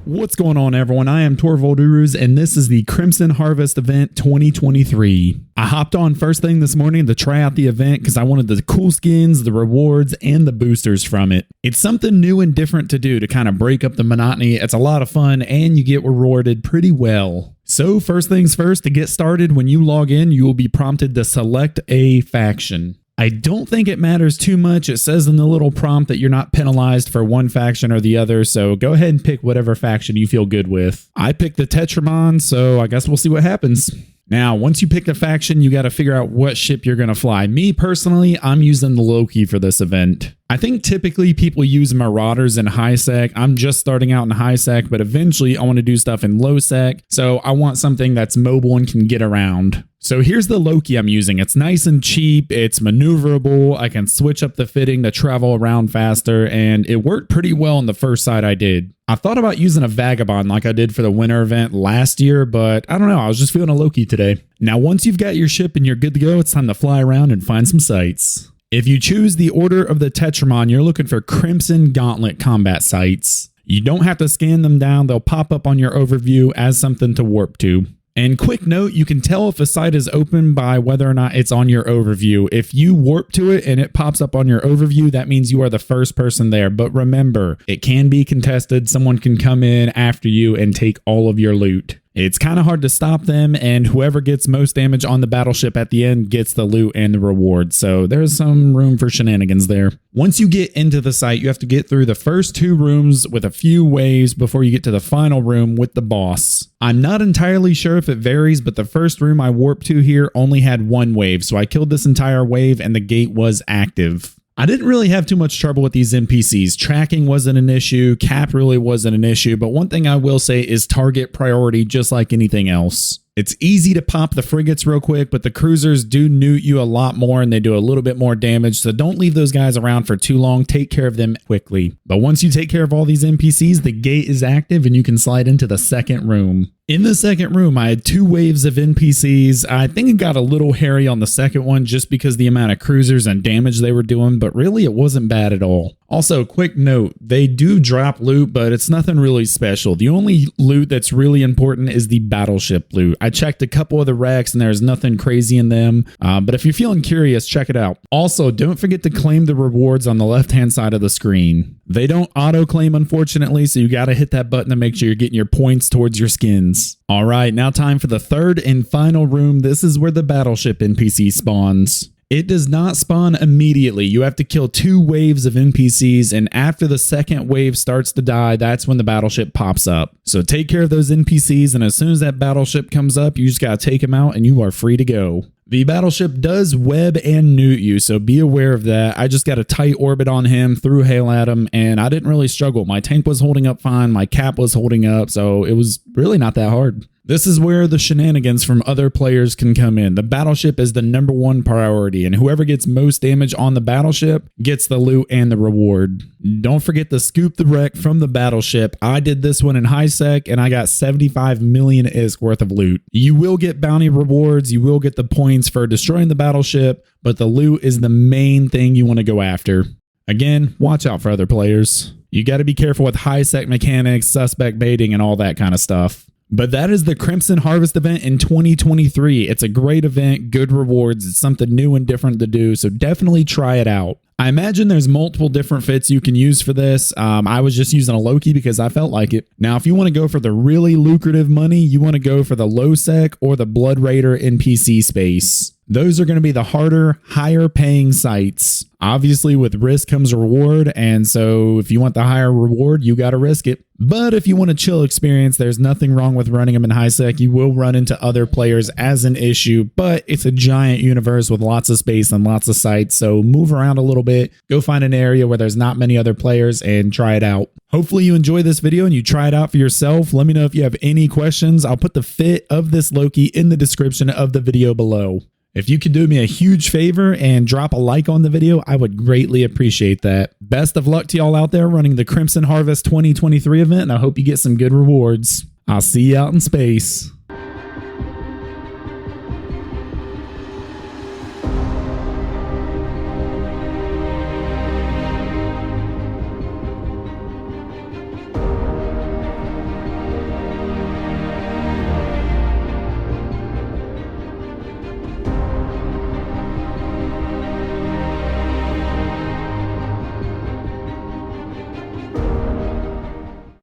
What's going on, everyone? I am Torvolduruz, and this is the Crimson Harvest event 2023. I hopped on first thing this morning to try out the event because I wanted the cool skins, the rewards, and the boosters from it. It's something new and different to do to kind of break up the monotony. It's a lot of fun, and you get rewarded pretty well. So first things first, to get started, when you log in, you will be prompted to select a faction. I don't think it matters too much. It says in the little prompt that you're not penalized for one faction or the other, so go ahead and pick whatever faction you feel good with. I picked the Tetramon, so I guess we'll see what happens. Now, once you pick a faction, you got to figure out what ship you're going to fly. Me, personally, I'm using the Loki for this event. I think typically people use Marauders in high sec. I'm just starting out in high sec, but eventually I want to do stuff in low sec, so I want something that's mobile and can get around. So here's the Loki I'm using. It's nice and cheap, it's maneuverable, I can switch up the fitting to travel around faster, and it worked pretty well in the first side I did. I thought about using a Vagabond like I did for the winter event last year, but I don't know, I was just feeling a Loki today. Now once you've got your ship and you're good to go, it's time to fly around and find some sites. If you choose the Order of the Tetramon, you're looking for Crimson Gauntlet combat sites. You don't have to scan them down, they'll pop up on your overview as something to warp to. And quick note, you can tell if a site is open by whether or not it's on your overview. If you warp to it and it pops up on your overview, that means you are the first person there. But remember, it can be contested. Someone can come in after you and take all of your loot. It's kind of hard to stop them, and whoever gets most damage on the battleship at the end gets the loot and the reward, so there's some room for shenanigans there. Once you get into the site, you have to get through the first two rooms with a few waves before you get to the final room with the boss. I'm not entirely sure if it varies, but the first room I warped to here only had one wave, so I killed this entire wave and the gate was active. I didn't really have too much trouble with these NPCs. Tracking wasn't an issue, cap really wasn't an issue, but one thing I will say is target priority just like anything else. It's easy to pop the frigates real quick, but the cruisers do newt you a lot more and they do a little bit more damage, so don't leave those guys around for too long. Take care of them quickly. But once you take care of all these NPCs, the gate is active and you can slide into the second room. In the second room, I had two waves of NPCs. I think it got a little hairy on the second one just because the amount of cruisers and damage they were doing, but really it wasn't bad at all. Also, quick note, they do drop loot, but it's nothing really special. The only loot that's really important is the battleship loot. I checked a couple of the racks and there's nothing crazy in them, but if you're feeling curious, check it out. Also, don't forget to claim the rewards on the left-hand side of the screen. They don't auto-claim, unfortunately, so you got to hit that button to make sure you're getting your points towards your skins. All right, now time for the third and final room. This is where the battleship NPC spawns. It does not spawn immediately. You have to kill two waves of NPCs, and after the second wave starts to die, that's when the battleship pops up. So take care of those NPCs, and as soon as that battleship comes up, you just gotta take them out and you are free to go. The battleship does web and newt you, so be aware of that. I just got a tight orbit on him, threw hail at him, and I didn't really struggle. My tank was holding up fine, my cap was holding up, so it was really not that hard. This is where the shenanigans from other players can come in. The battleship is the #1 priority, and whoever gets most damage on the battleship gets the loot and the reward. Don't forget to scoop the wreck from the battleship. I did this one in high sec, and I got 75 million ISK worth of loot. You will get bounty rewards, you will get the points for destroying the battleship, but the loot is the main thing you want to go after. Again, watch out for other players. You got to be careful with high sec mechanics, suspect baiting, and all that kind of stuff. But that is the Crimson Harvest event in 2023. It's a great event, good rewards. It's something new and different to do, so definitely try it out. I imagine there's multiple different fits you can use for this. I was just using a Loki because I felt like it. Now, if you want to go for the really lucrative money, you want to go for the low sec or the Blood Raider NPC space. Those are going to be the harder, higher paying sites. Obviously, with risk comes a reward, and so if you want the higher reward, you got to risk it. But if you want a chill experience, there's nothing wrong with running them in high sec. You will run into other players as an issue, but it's a giant universe with lots of space and lots of sites, so move around a little bit, go find an area where there's not many other players and try it out. Hopefully you enjoy this video and you try it out for yourself. Let me know if you have any questions. I'll put the fit of this Loki in the description of the video below. If you could do me a huge favor and drop a like on the video, I would greatly appreciate that. Best of luck to y'all out there running the Crimson Harvest 2023 event, and I hope you get some good rewards. I'll see you out in space.